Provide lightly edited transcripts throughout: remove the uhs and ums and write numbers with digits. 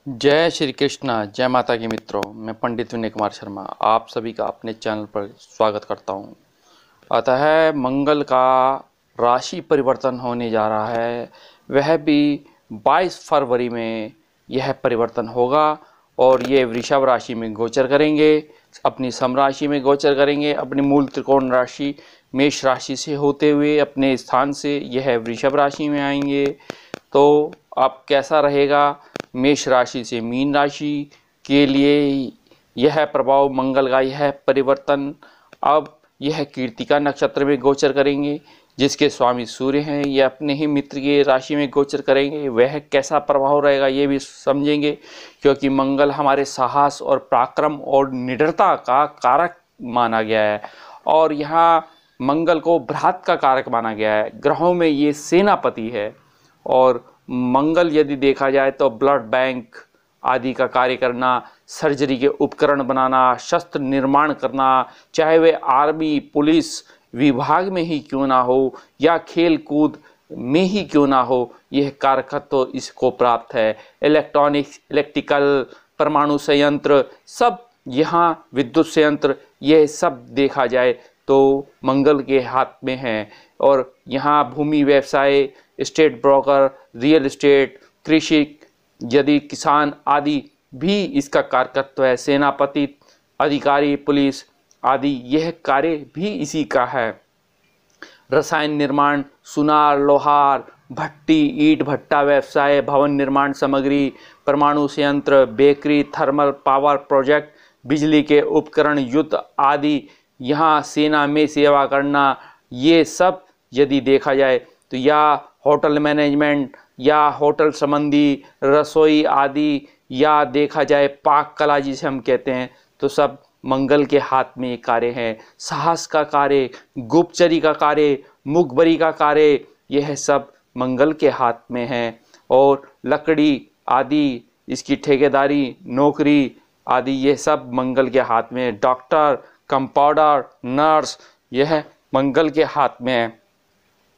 जय श्री कृष्णा, जय माता की मित्रों। मैं पंडित विनय कुमार शर्मा आप सभी का अपने चैनल पर स्वागत करता हूं। अतः मंगल का राशि परिवर्तन होने जा रहा है, वह भी 22 फरवरी में यह परिवर्तन होगा और ये वृषभ राशि में गोचर करेंगे, अपनी सम राशि में गोचर करेंगे, अपनी मूल त्रिकोण राशि मेष राशि से होते हुए अपने स्थान से यह वृषभ राशि में आएंगे। तो अब कैसा रहेगा मेष राशि से मीन राशि के लिए यह प्रभाव, मंगल का यह परिवर्तन। अब यह कृत्तिका नक्षत्र में गोचर करेंगे, जिसके स्वामी सूर्य हैं, यह अपने ही मित्र के राशि में गोचर करेंगे। वह कैसा प्रभाव रहेगा ये भी समझेंगे, क्योंकि मंगल हमारे साहस और पराक्रम और निडरता का कारक माना गया है और यहाँ मंगल को भ्रात का कारक माना गया है। ग्रहों में ये सेनापति है और मंगल यदि देखा जाए तो ब्लड बैंक आदि का कार्य करना, सर्जरी के उपकरण बनाना, शस्त्र निर्माण करना, चाहे वे आर्मी पुलिस विभाग में ही क्यों ना हो या खेल कूद में ही क्यों ना हो, यह कारकत्व तो इसको प्राप्त है। इलेक्ट्रॉनिक्स, इलेक्ट्रिकल, परमाणु संयंत्र, सब यहाँ विद्युत संयंत्र, यह सब देखा जाए तो मंगल के हाथ में है। और यहाँ भूमि व्यवसाय, स्टेट ब्रोकर, रियल एस्टेट, कृषि, यदि किसान आदि भी इसका कारकत्व है। सेनापति, अधिकारी, पुलिस आदि यह कार्य भी इसी का है। रसायन निर्माण, सुनार, लोहार, भट्टी, ईंट भट्टा व्यवसाय, भवन निर्माण सामग्री, परमाणु संयंत्र, बेकरी, थर्मल पावर प्रोजेक्ट, बिजली के उपकरण, युद्ध आदि, यहाँ सेना में सेवा करना, ये सब यदि देखा जाए तो या होटल मैनेजमेंट या होटल संबंधी रसोई आदि, या देखा जाए पाक कला जिसे हम कहते हैं, तो सब मंगल के हाथ में कार्य है। साहस का कार्य, गुप्तचरी का कार्य, मुखबरी का कार्य, यह सब मंगल के हाथ में है। और लकड़ी आदि, इसकी ठेकेदारी, नौकरी आदि, यह सब मंगल के हाथ में है। डॉक्टर, कंपाउंडर, नर्स, यह मंगल के हाथ में है।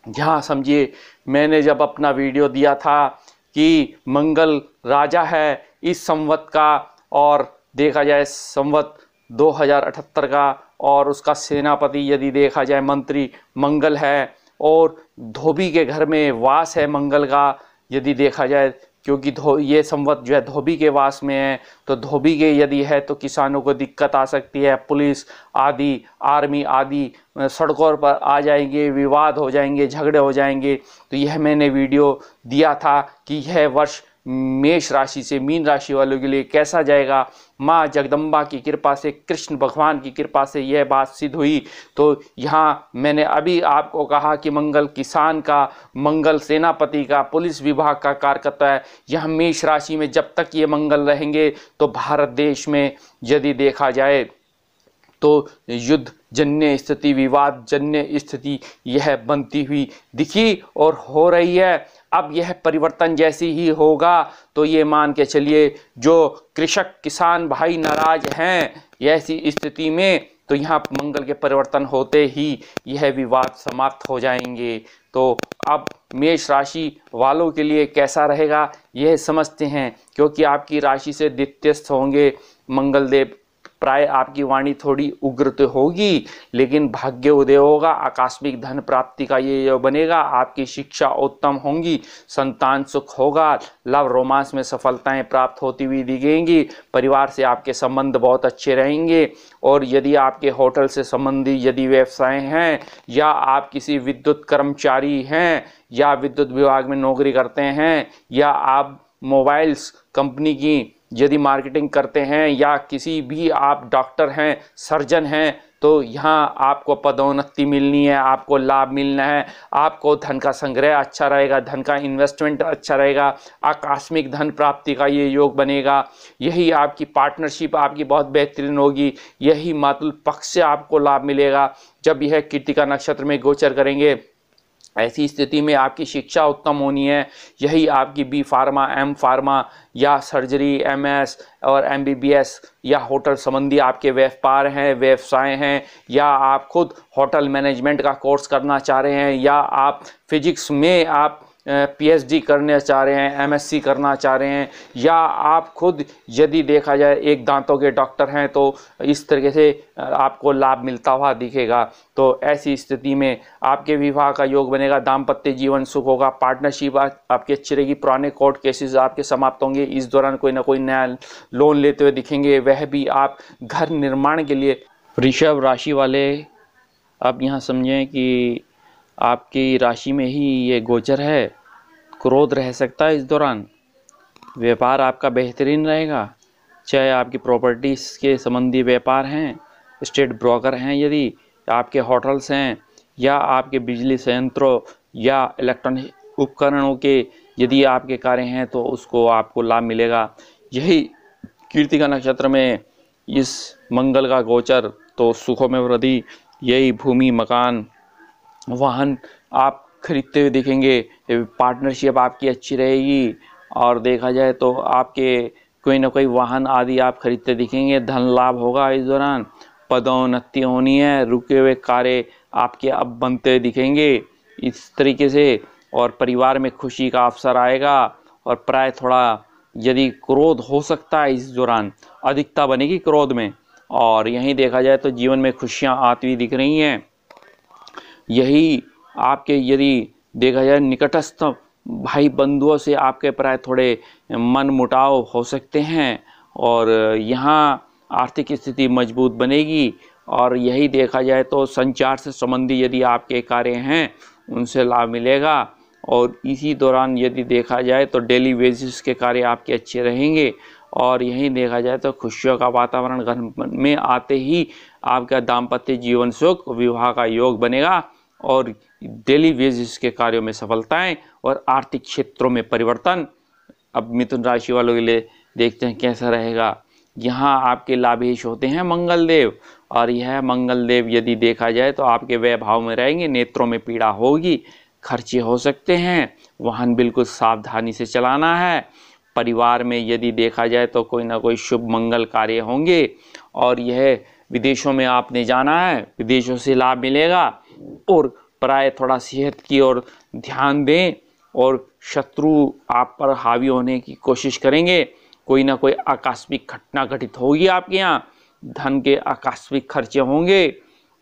यहाँ समझिए, मैंने जब अपना वीडियो दिया था कि मंगल राजा है इस संवत का, और देखा जाए संवत 2078 का, और उसका सेनापति यदि देखा जाए मंत्री मंगल है, और धोबी के घर में वास है मंगल का यदि देखा जाए, क्योंकि ये संवत जो है धोबी के वास में है, तो धोबी के यदि है तो किसानों को दिक्कत आ सकती है। पुलिस आदि, आर्मी आदि सड़कों पर आ जाएंगे, विवाद हो जाएंगे, झगड़े हो जाएंगे। तो यह मैंने वीडियो दिया था कि यह वर्ष मेष राशि से मीन राशि वालों के लिए कैसा जाएगा। माँ जगदम्बा की कृपा से, कृष्ण भगवान की कृपा से यह बात सिद्ध हुई। तो यहाँ मैंने अभी आपको कहा कि मंगल किसान का, मंगल सेनापति का, पुलिस विभाग का कारकत्व है। यह मेष राशि में जब तक ये मंगल रहेंगे तो भारत देश में यदि देखा जाए तो युद्ध जन्य स्थिति, विवाद जन्य स्थिति यह बनती हुई दिखी और हो रही है। अब यह परिवर्तन जैसी ही होगा तो ये मान के चलिए, जो कृषक किसान भाई नाराज हैं ऐसी स्थिति में, तो यहाँ मंगल के परिवर्तन होते ही यह विवाद समाप्त हो जाएंगे। तो अब मेष राशि वालों के लिए कैसा रहेगा यह समझते हैं, क्योंकि आपकी राशि से द्वितीयस्थ होंगे मंगल देव। प्राय आपकी वाणी थोड़ी उग्र तो होगी, लेकिन भाग्य उदय होगा, आकस्मिक धन प्राप्ति का ये योग बनेगा, आपकी शिक्षा उत्तम होंगी, संतान सुख होगा, लव रोमांस में सफलताएं प्राप्त होती हुई दिखेंगी, परिवार से आपके संबंध बहुत अच्छे रहेंगे। और यदि आपके होटल से संबंधी यदि व्यवसाय हैं, या आप किसी विद्युत कर्मचारी हैं, या विद्युत विभाग में नौकरी करते हैं, या आप मोबाइल्स कंपनी की यदि मार्केटिंग करते हैं, या किसी भी आप डॉक्टर हैं, सर्जन हैं, तो यहाँ आपको पदोन्नति मिलनी है, आपको लाभ मिलना है, आपको धन का संग्रह अच्छा रहेगा, धन का इन्वेस्टमेंट अच्छा रहेगा, आकस्मिक धन प्राप्ति का ये योग बनेगा। यही आपकी पार्टनरशिप आपकी बहुत बेहतरीन होगी, यही मातृ पक्ष से आपको लाभ मिलेगा जब यह कृत्तिका नक्षत्र में गोचर करेंगे। ऐसी स्थिति में आपकी शिक्षा उत्तम होनी है। यही आपकी बी फार्मा, एम फार्मा, या सर्जरी, एमएस और एमबीबीएस, या होटल संबंधी आपके व्यापार हैं, व्यवसाय हैं, या आप खुद होटल मैनेजमेंट का कोर्स करना चाह रहे हैं, या आप फिजिक्स में आप पीएचडी करना चाह रहे हैं, एमएससी करना चाह रहे हैं, या आप खुद यदि देखा जाए एक दांतों के डॉक्टर हैं तो इस तरीके से आपको लाभ मिलता हुआ दिखेगा। तो ऐसी स्थिति में आपके विवाह का योग बनेगा, दाम्पत्य जीवन सुख होगा, पार्टनरशिप आपकी अच्छी रहेगी, पुराने कोर्ट केसेस आपके समाप्त होंगे। इस दौरान कोई ना कोई नया लोन लेते हुए दिखेंगे, वह भी आप घर निर्माण के लिए। वृषभ राशि वाले, आप यहाँ समझें कि आपकी राशि में ही ये गोचर है, क्रोध रह सकता है इस दौरान। व्यापार आपका बेहतरीन रहेगा, चाहे आपकी प्रॉपर्टीज़ के संबंधी व्यापार हैं, स्टेट ब्रोकर हैं, यदि आपके होटल्स हैं, या आपके बिजली संयंत्रों या इलेक्ट्रॉनिक उपकरणों के यदि आपके कार्य हैं तो उसको आपको लाभ मिलेगा। यही कृत्तिका नक्षत्र में इस मंगल का गोचर, तो सुखों में वृद्धि, यही भूमि मकान वाहन आप खरीदते हुए दिखेंगे, पार्टनरशिप आपकी अच्छी रहेगी, और देखा जाए तो आपके कोई ना कोई वाहन आदि आप खरीदते दिखेंगे, धन लाभ होगा इस दौरान, पदोन्नति होनी है, रुके हुए कार्य आपके अब बनते हुए दिखेंगे इस तरीके से, और परिवार में खुशी का अवसर आएगा। और प्राय थोड़ा यदि क्रोध हो सकता है इस दौरान, अधिकता बनेगी क्रोध में, और यहीं देखा जाए तो जीवन में खुशियां आती हुई दिख रही हैं। यही आपके यदि देखा जाए निकटस्थ भाई बंधुओं से आपके प्राय थोड़े मन मुटाव हो सकते हैं, और यहाँ आर्थिक स्थिति मजबूत बनेगी। और यही देखा जाए तो संचार से संबंधी यदि आपके कार्य हैं उनसे लाभ मिलेगा। और इसी दौरान यदि देखा जाए तो डेली बेसिस के कार्य आपके अच्छे रहेंगे, और यहीं देखा जाए तो खुशियों का वातावरण घर में आते ही आपका दाम्पत्य जीवन सुख, विवाह का योग बनेगा, और डेली बेसिस के कार्यों में सफलताएं और आर्थिक क्षेत्रों में परिवर्तन। अब मिथुन राशि वालों के लिए देखते हैं कैसा रहेगा। यहाँ आपके लाभेश होते हैं मंगल देव, और यह मंगल देव यदि देखा जाए तो आपके व्यय भाव में रहेंगे, नेत्रों में पीड़ा होगी, खर्चे हो सकते हैं, वाहन बिल्कुल सावधानी से चलाना है। परिवार में यदि देखा जाए तो कोई ना कोई शुभ मंगल कार्य होंगे, और यह विदेशों में आपने जाना है, विदेशों से लाभ मिलेगा। और प्राय थोड़ा सेहत की ओर ध्यान दें, और शत्रु आप पर हावी होने की कोशिश करेंगे, कोई ना कोई आकस्मिक घटना घटित होगी आपके यहाँ, धन के आकस्मिक खर्चे होंगे,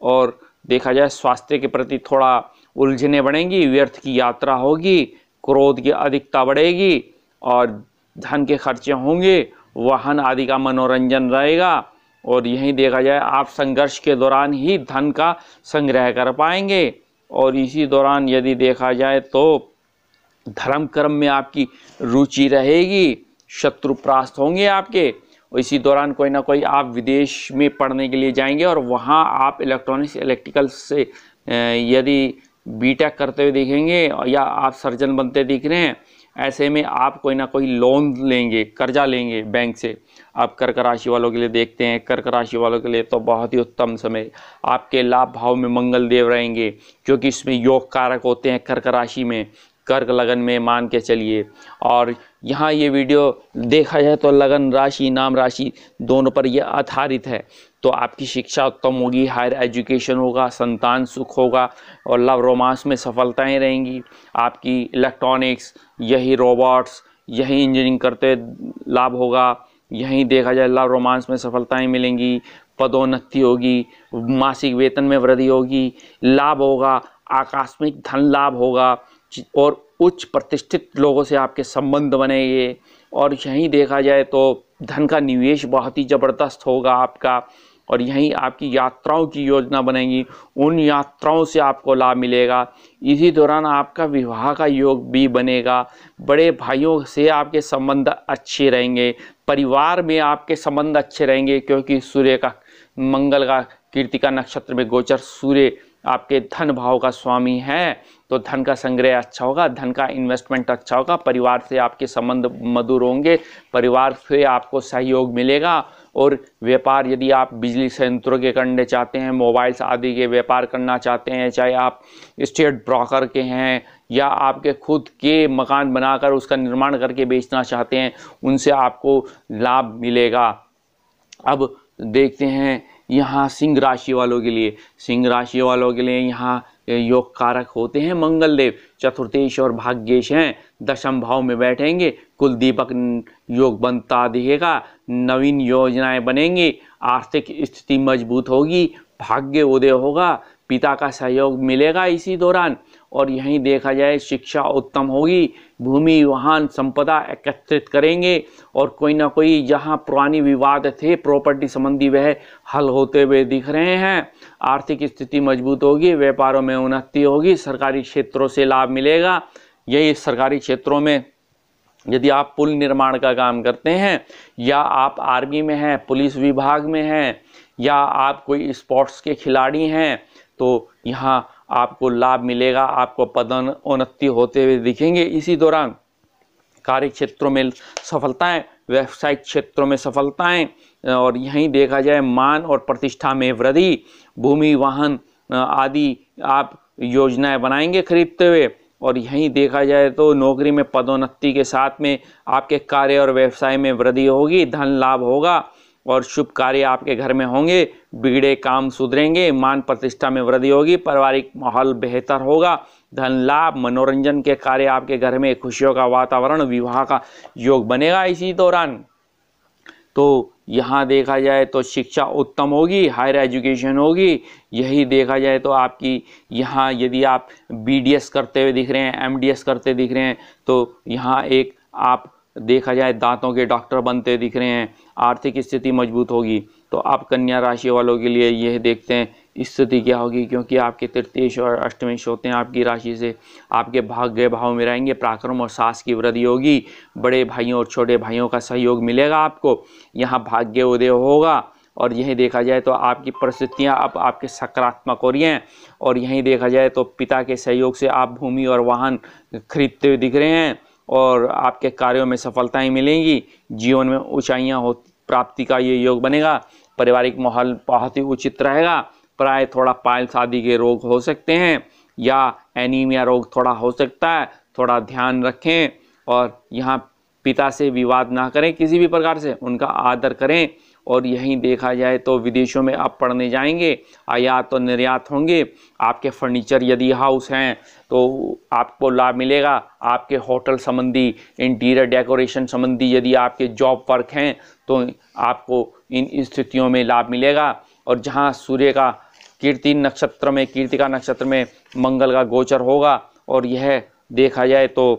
और देखा जाए स्वास्थ्य के प्रति थोड़ा उलझने बढ़ेंगी, व्यर्थ की यात्रा होगी, क्रोध की अधिकता बढ़ेगी, और धन के खर्चे होंगे, वाहन आदि का मनोरंजन रहेगा। और यहीं देखा जाए आप संघर्ष के दौरान ही धन का संग्रह कर पाएंगे। और इसी दौरान यदि देखा जाए तो धर्म कर्म में आपकी रुचि रहेगी, शत्रु परास्त होंगे आपके। और इसी दौरान कोई ना कोई आप विदेश में पढ़ने के लिए जाएंगे, और वहाँ आप इलेक्ट्रॉनिक्स इलेक्ट्रिकल से यदि बीटेक करते हुए दिखेंगे, या आप सर्जन बनते दिख रहे हैं, ऐसे में आप कोई ना कोई लोन लेंगे, कर्जा लेंगे बैंक से। आप कर्क राशि वालों के लिए देखते हैं, कर्क राशि वालों के लिए तो बहुत ही उत्तम समय, आपके लाभ भाव में मंगल देव रहेंगे, क्योंकि इसमें योग कारक होते हैं कर्क राशि में, कर्क लगन में मान के चलिए। और यहाँ ये वीडियो देखा जाए तो लगन राशि, नाम राशि दोनों पर यह आधारित है। तो आपकी शिक्षा उत्तम होगी, हायर एजुकेशन होगा, संतान सुख होगा, और लव रोमांस में सफलताएं रहेंगी। आपकी इलेक्ट्रॉनिक्स, यही रोबोट्स, यही इंजीनियरिंग करते लाभ होगा। यहीं देखा जाए लव रोमांस में सफलताएं मिलेंगी, पदोन्नति होगी, मासिक वेतन में वृद्धि होगी, लाभ होगा, आकस्मिक धन लाभ होगा, और उच्च प्रतिष्ठित लोगों से आपके संबंध बनेंगे। और यहीं देखा जाए तो धन का निवेश बहुत ही ज़बरदस्त होगा आपका, और यहीं आपकी यात्राओं की योजना बनेगी, उन यात्राओं से आपको लाभ मिलेगा। इसी दौरान आपका विवाह का योग भी बनेगा, बड़े भाइयों से आपके संबंध अच्छे रहेंगे, परिवार में आपके संबंध अच्छे रहेंगे, क्योंकि सूर्य का, मंगल का कृत्तिका नक्षत्र में गोचर सूर्य आपके धन भाव का स्वामी है। तो धन का संग्रह अच्छा होगा, धन का इन्वेस्टमेंट अच्छा होगा, परिवार से आपके संबंध मधुर होंगे, परिवार से आपको सहयोग मिलेगा। और व्यापार यदि आप बिजली संयंत्रों के करने चाहते हैं, मोबाइल्स आदि के व्यापार करना चाहते हैं, चाहे आप स्टेट ब्रोकर के हैं, या आपके खुद के मकान बनाकर उसका निर्माण करके बेचना चाहते हैं, उनसे आपको लाभ मिलेगा। अब देखते हैं यहाँ सिंह राशि वालों के लिए। सिंह राशि वालों के लिए यहाँ योग कारक होते हैं मंगल देव। चतुर्थेश और भाग्येश हैं, दशम भाव में बैठेंगे, कुल दीपक योग बनता दिखेगा, नवीन योजनाएं बनेंगी, आर्थिक स्थिति मजबूत होगी, भाग्य उदय होगा, पिता का सहयोग मिलेगा इसी दौरान। और यहीं देखा जाए शिक्षा उत्तम होगी, भूमि वाहन संपदा एकत्रित करेंगे और कोई ना कोई जहां पुरानी विवाद थे प्रॉपर्टी संबंधी वह हल होते हुए दिख रहे हैं। आर्थिक स्थिति मजबूत होगी, व्यापारों में उन्नति होगी, सरकारी क्षेत्रों से लाभ मिलेगा। यही सरकारी क्षेत्रों में यदि आप पुल निर्माण का काम करते हैं या आप आर्मी में हैं, पुलिस विभाग में हैं या आप कोई स्पोर्ट्स के खिलाड़ी हैं तो यहाँ आपको लाभ मिलेगा, आपको पदोन्नति होते हुए दिखेंगे इसी दौरान। कार्य क्षेत्रों में सफलताएं, व्यावसायिक क्षेत्रों में सफलताएं और यहीं देखा जाए मान और प्रतिष्ठा में वृद्धि, भूमि वाहन आदि आप योजनाएं बनाएंगे खरीदते हुए। और यहीं देखा जाए तो नौकरी में पदोन्नति के साथ में आपके कार्य और व्यवसाय में वृद्धि होगी, धन लाभ होगा और शुभ कार्य आपके घर में होंगे, बिगड़े काम सुधरेंगे, मान प्रतिष्ठा में वृद्धि होगी, पारिवारिक माहौल बेहतर होगा, धन लाभ, मनोरंजन के कार्य आपके घर में, खुशियों का वातावरण, विवाह का योग बनेगा इसी दौरान। तो यहाँ देखा जाए तो शिक्षा उत्तम होगी, हायर एजुकेशन होगी। यही देखा जाए तो आपकी यहाँ यदि आप BDS करते हुए दिख रहे हैं, MDS करते दिख रहे हैं तो यहाँ एक आप देखा जाए दांतों के डॉक्टर बनते दिख रहे हैं, आर्थिक स्थिति मजबूत होगी। तो आप कन्या राशि वालों के लिए यह देखते हैं स्थिति क्या होगी, क्योंकि आपके तृतीयेश और अष्टमेश होते हैं आपकी राशि से, आपके भाग्य भाव में रहेंगे, पराक्रम और साहस की वृद्धि होगी, बड़े भाइयों और छोटे भाइयों का सहयोग मिलेगा आपको, यहाँ भाग्य उदय होगा। और यही देखा जाए तो आपकी परिस्थितियाँ अब आपके सकारात्मक हो रही हैं। और यहीं देखा जाए तो पिता के सहयोग से आप भूमि और वाहन खरीदते हुए दिख रहे हैं और आपके कार्यों में सफलताएं मिलेंगी, जीवन में ऊंचाइयां हो प्राप्ति का ये योग बनेगा। पारिवारिक माहौल बहुत ही उचित रहेगा। प्राय थोड़ा पाइल्स आदि के रोग हो सकते हैं या एनीमिया रोग थोड़ा हो सकता है, थोड़ा ध्यान रखें। और यहाँ पिता से विवाद ना करें किसी भी प्रकार से, उनका आदर करें। और यहीं देखा जाए तो विदेशों में आप पढ़ने जाएंगे, आयात और निर्यात होंगे, आपके फर्नीचर यदि हाउस हैं तो आपको लाभ मिलेगा, आपके होटल संबंधी, इंटीरियर डेकोरेशन संबंधी यदि आपके जॉब वर्क हैं तो आपको इन स्थितियों में लाभ मिलेगा। और जहां सूर्य का कीर्तिका नक्षत्र में मंगल का गोचर होगा और यह देखा जाए तो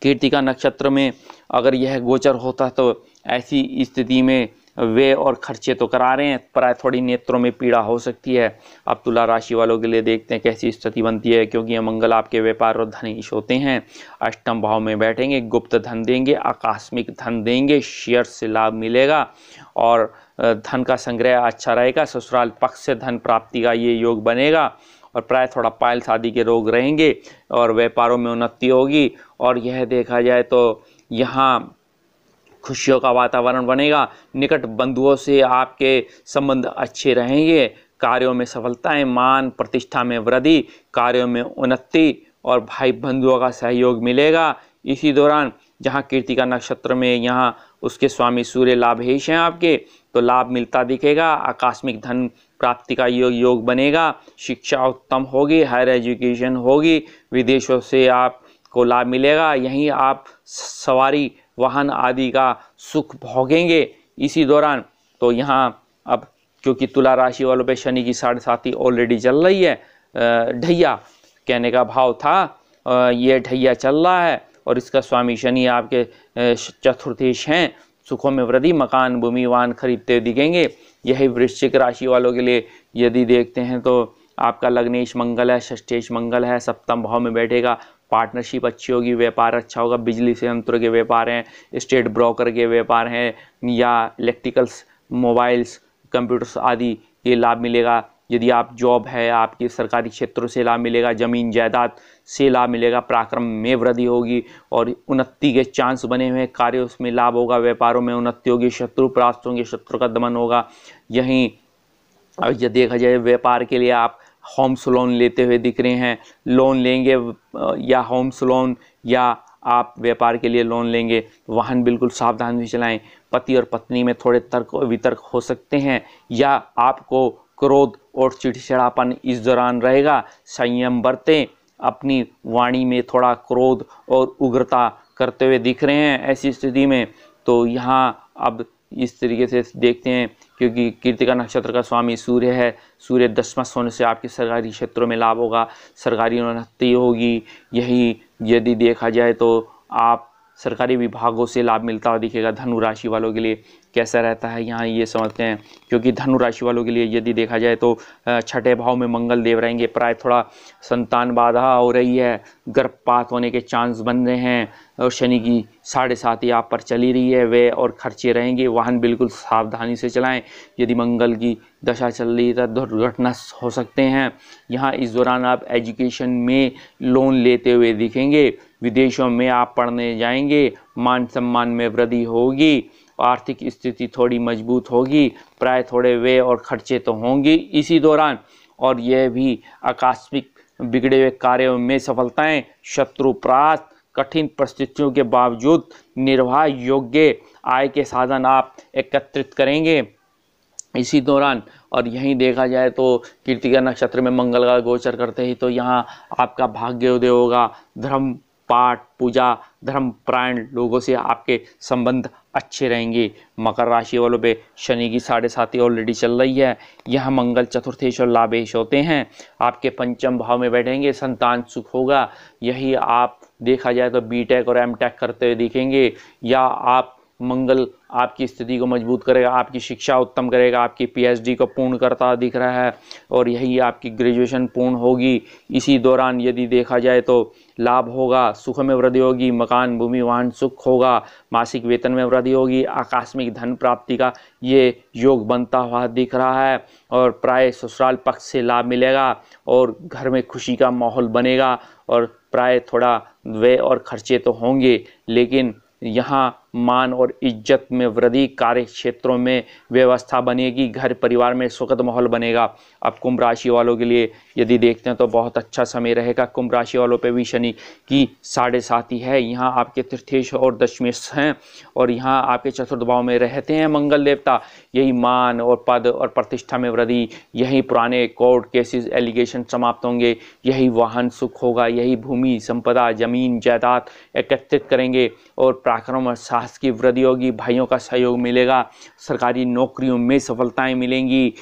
कीर्तिका नक्षत्र में अगर यह गोचर होता तो ऐसी स्थिति में वे और खर्चे तो करा रहे हैं, प्राय थोड़ी नेत्रों में पीड़ा हो सकती है। अब तुला राशि वालों के लिए देखते हैं कैसी स्थिति बनती है, क्योंकि ये मंगल आपके व्यापार और धनीश होते हैं, अष्टम भाव में बैठेंगे, गुप्त धन देंगे, आकस्मिक धन देंगे, शेयर से लाभ मिलेगा और धन का संग्रह अच्छा रहेगा, ससुराल पक्ष से धन प्राप्ति का ये योग बनेगा। और प्राय थोड़ा पाइल्स आदि के रोग रहेंगे और व्यापारों में उन्नति होगी। और यह देखा जाए तो यहाँ खुशियों का वातावरण बनेगा, निकट बंधुओं से आपके संबंध अच्छे रहेंगे, कार्यों में सफलताएं, मान प्रतिष्ठा में वृद्धि, कार्यों में उन्नति और भाई बंधुओं का सहयोग मिलेगा इसी दौरान। जहां कीर्तिका नक्षत्र में यहाँ उसके स्वामी सूर्य लाभेश हैं आपके, तो लाभ मिलता दिखेगा, आकस्मिक धन प्राप्ति का योग बनेगा, शिक्षा उत्तम होगी, हायर एजुकेशन होगी, विदेशों से आपको लाभ मिलेगा, यहीं आप सवारी वाहन आदि का सुख भोगेंगे इसी दौरान। तो यहाँ अब क्योंकि तुला राशि वालों पे शनि की 7.5 ऑलरेडी चल रही है, ढैया कहने का भाव था, ये ढैया चल रहा है और इसका स्वामी शनि आपके चतुर्थेश हैं, सुखों में वृद्धि, मकान भूमि वाहन खरीदते दिखेंगे। यही वृश्चिक राशि वालों के लिए यदि देखते हैं तो आपका लग्नेश मंगल है, षष्ठेश मंगल है, सप्तम भाव में बैठेगा, पार्टनरशिप अच्छी होगी, व्यापार अच्छा होगा, बिजली संयंत्र के व्यापार हैं, स्टेट ब्रोकर के व्यापार हैं या इलेक्ट्रिकल्स, मोबाइल्स, कंप्यूटर्स आदि के लाभ मिलेगा। यदि आप जॉब है आपके सरकारी क्षेत्रों से लाभ मिलेगा, जमीन जायदाद से लाभ मिलेगा, पराक्रम में वृद्धि होगी और उन्नति के चांस बने हुए कार्यों में लाभ होगा, व्यापारों में उन्नति होगी, शत्रु परास्त होंगे, शत्रु का दमन होगा। यहीं अब यदि देखा जाए व्यापार के लिए आप होम्स लोन लेते हुए दिख रहे हैं, लोन लेंगे या होम्स लोन या आप व्यापार के लिए लोन लेंगे, वाहन बिल्कुल सावधान से चलाएं। पति और पत्नी में थोड़े तर्क वितर्क हो सकते हैं या आपको क्रोध और चिड़चिड़ापन इस दौरान रहेगा। संयम बरतें, अपनी वाणी में थोड़ा क्रोध और उग्रता करते हुए दिख रहे हैं ऐसी स्थिति में। तो यहाँ अब इस तरीके से देखते हैं, क्योंकि कृत्तिका नक्षत्र का स्वामी सूर्य है, सूर्य दशमस्थ होने से आपके सरकारी क्षेत्रों में लाभ होगा, सरकारी उन्नति होगी। यही यदि देखा जाए तो आप सरकारी विभागों से लाभ मिलता हुआ दिखेगा। धनु राशि वालों के लिए कैसा रहता है यहाँ ये समझते हैं, क्योंकि धनु राशि वालों के लिए यदि देखा जाए तो छठे भाव में मंगल देव रहेंगे। प्राय थोड़ा संतान बाधा हो रही है, गर्भपात होने के चांस बन रहे हैं, और शनि की 7.5 आप पर चली रही है, वे और खर्चे रहेंगे। वाहन बिल्कुल सावधानी से चलाएं, यदि मंगल की दशा चल रही है तो दुर्घटना हो सकते हैं। यहाँ इस दौरान आप एजुकेशन में लोन लेते हुए दिखेंगे, विदेशों में आप पढ़ने जाएंगे, मान सम्मान में वृद्धि होगी, आर्थिक स्थिति थोड़ी मजबूत होगी। प्राय थोड़े व्यय और खर्चे तो होंगे इसी दौरान, और यह भी आकस्मिक बिगड़े हुए कार्यों में सफलताएं, शत्रु परास्त, कठिन परिस्थितियों के बावजूद निर्वाह योग्य आय के साधन आप एकत्रित करेंगे इसी दौरान। और यहीं देखा जाए तो कृत्तिका नक्षत्र में मंगल का गोचर करते ही तो यहाँ आपका भाग्योदय होगा। धर्म पाठ पूजा, धर्मपरायण लोगों से आपके संबंध अच्छे रहेंगे। मकर राशि वालों पे शनि की 7.5 ऑलरेडी चल रही है। यह मंगल चतुर्थेश और लाभेश होते हैं, आपके पंचम भाव में बैठेंगे, संतान सुख होगा। यही आप देखा जाए तो बीटेक और एमटेक करते हुए दिखेंगे, या आप मंगल आपकी स्थिति को मजबूत करेगा, आपकी शिक्षा उत्तम करेगा, आपकी पीएचडी को पूर्ण करता दिख रहा है, और यही आपकी ग्रेजुएशन पूर्ण होगी इसी दौरान। यदि देखा जाए तो लाभ होगा, सुख में वृद्धि होगी, मकान भूमि वाहन सुख होगा, मासिक वेतन में वृद्धि होगी, आकस्मिक धन प्राप्ति का ये योग बनता हुआ दिख रहा है, और प्राय ससुराल पक्ष से लाभ मिलेगा, और घर में खुशी का माहौल बनेगा। और प्राय थोड़ा व्यय और खर्चे तो होंगे, लेकिन यहाँ मान और इज्जत में वृद्धि, कार्य क्षेत्रों में व्यवस्था बनेगी, घर परिवार में सुखद माहौल बनेगा। अब कुंभ राशि वालों के लिए यदि देखते हैं तो बहुत अच्छा समय रहेगा। कुंभ राशि वालों पे भी शनि की 7.5 है, यहाँ आपके तृतीयेश और दशमेश हैं, और यहाँ आपके चतुर्थ भाव में रहते हैं मंगल देवता। यही मान और पद और प्रतिष्ठा में वृद्धि, यही पुराने कोर्ट केसेस एलिगेशन समाप्त होंगे, यही वाहन सुख होगा, यही भूमि संपदा जमीन जायदाद एकत्रित करेंगे, और पराक्रम और साहस की वृद्धि होगी, भाइयों का सहयोग मिलेगा, सरकारी नौकरियों में सफलताएं मिलेंगी,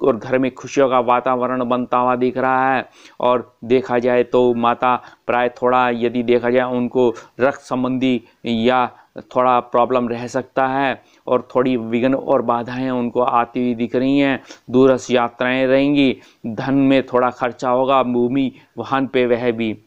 और घर में खुशियों का वातावरण बनता हुआ दिख रहा है। और देखा जाए तो माता प्राय थोड़ा यदि देखा जाए उनको रक्त संबंधी या थोड़ा प्रॉब्लम रह सकता है, और थोड़ी विघ्न और बाधाएं उनको आती हुई दिख रही हैं, दूरस्थ यात्राएं रहेंगी, धन में थोड़ा खर्चा होगा, भूमि वाहन पे वह भी,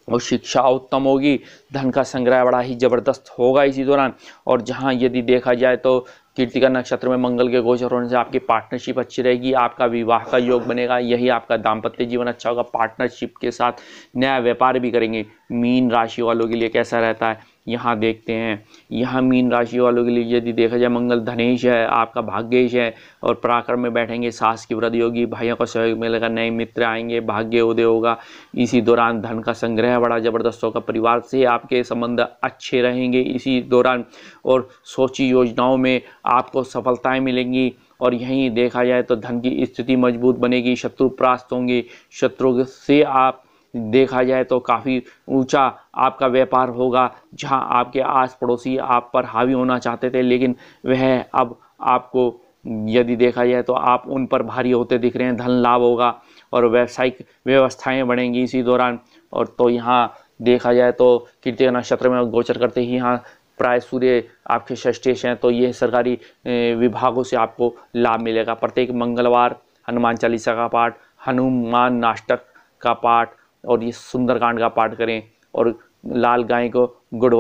और शिक्षा उत्तम होगी, धन का संग्रह बड़ा ही जबरदस्त होगा इसी दौरान। और जहां यदि देखा जाए तो कृत्तिका नक्षत्र में मंगल के गोचर होने से आपकी पार्टनरशिप अच्छी रहेगी, आपका विवाह का योग बनेगा, यही आपका दाम्पत्य जीवन अच्छा होगा, पार्टनरशिप के साथ नया व्यापार भी करेंगे। मीन राशि वालों के लिए कैसा रहता है यहाँ देखते हैं। यहाँ मीन राशि वालों के लिए यदि देखा जाए मंगल धनेश है, आपका भाग्येश है, और पराक्रम में बैठेंगे, साहस की वृद्धि होगी, भाइयों का सहयोग मिलेगा, नए मित्र आएंगे, भाग्य उदय होगा इसी दौरान, धन का संग्रह बड़ा जबरदस्त होगा, परिवार से आपके संबंध अच्छे रहेंगे इसी दौरान, और सोची योजनाओं में आपको सफलताएं मिलेंगी। और यहीं देखा जाए तो धन की स्थिति मजबूत बनेगी, शत्रु परास्त होंगे, शत्रु से आप देखा जाए तो काफ़ी ऊंचा आपका व्यापार होगा। जहां आपके आस पड़ोसी आप पर हावी होना चाहते थे, लेकिन वह अब आपको यदि देखा जाए तो आप उन पर भारी होते दिख रहे हैं, धन लाभ होगा, और व्यावसायिक व्यवस्थाएं बढ़ेंगी इसी दौरान। और तो यहाँ देखा जाए तो कृत्तिका नक्षत्र में गोचर करते ही यहाँ प्राय सूर्य आपके षष्ठेश हैं, तो ये सरकारी विभागों से आपको लाभ मिलेगा। प्रत्येक मंगलवार हनुमान चालीसा का पाठ, हनुमान नाष्टक का पाठ, और ये सुंदरकांड का पाठ करें, और लाल गाय को गुड़